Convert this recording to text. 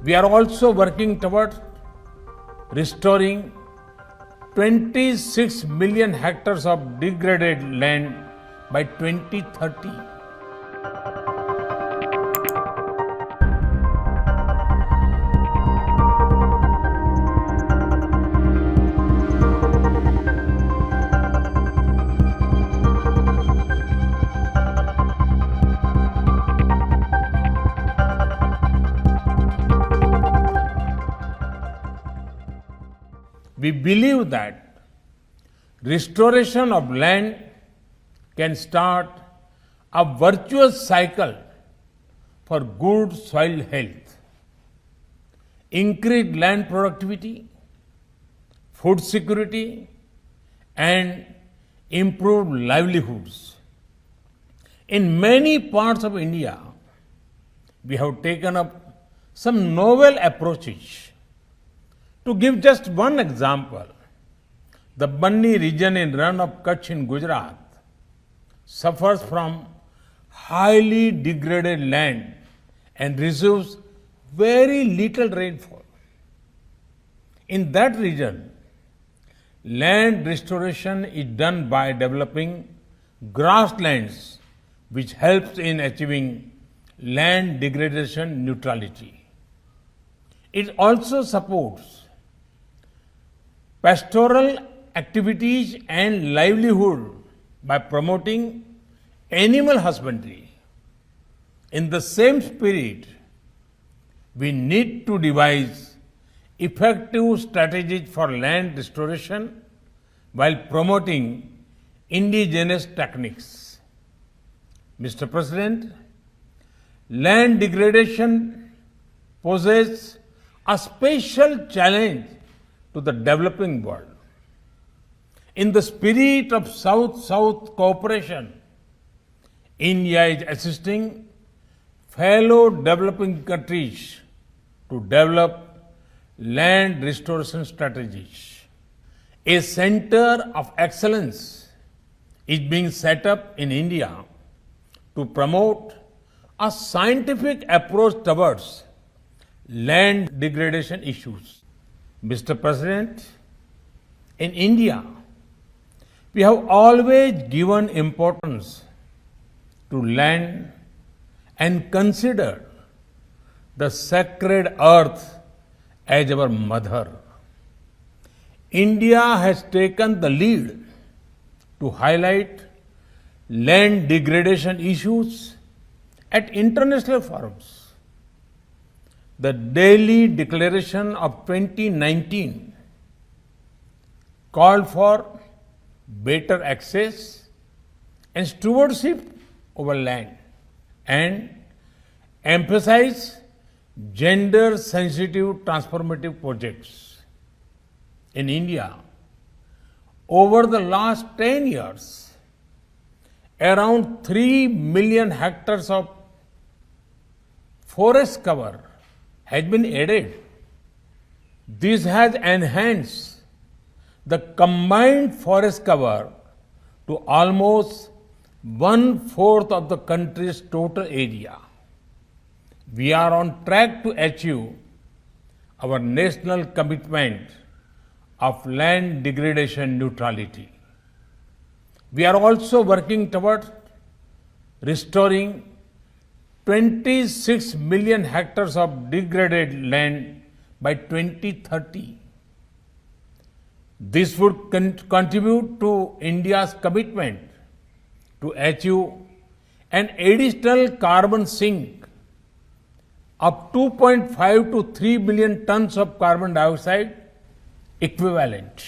We are also working towards restoring 26 million hectares of degraded land by 2030. We believe that restoration of land can start a virtuous cycle for good soil health, increased land productivity, food security, and improved livelihoods. In many parts of India, we have taken up some novel approaches. To give just one example, the Banni region in Rann of Kutch in Gujarat suffers from highly degraded land and receives very little rainfall. In that region, land restoration is done by developing grasslands, which helps in achieving land degradation neutrality. It also supports pastoral activities and livelihood by promoting animal husbandry. In the same spirit, we need to devise effective strategies for land restoration while promoting indigenous techniques. Mr. President, land degradation poses a special challenge to the developing world. In the spirit of South-South cooperation, India is assisting fellow developing countries to develop land restoration strategies. A center of excellence is being set up in India to promote a scientific approach towards land degradation issues. Mr. President, in India, we have always given importance to land and considered the sacred earth as our mother. India has taken the lead to highlight land degradation issues at international forums. The Delhi Declaration of 2019 called for better access and stewardship over land and emphasized gender-sensitive transformative projects. In India, over the last 10 years, around 3 million hectares of forest cover has been added. This has enhanced the combined forest cover to almost 1/4 of the country's total area. We are on track to achieve our national commitment of land degradation neutrality. We are also working toward restoring 26 million hectares of degraded land by 2030. This would contribute to India's commitment to achieve an additional carbon sink of 2.5 to 3 billion tons of carbon dioxide equivalent.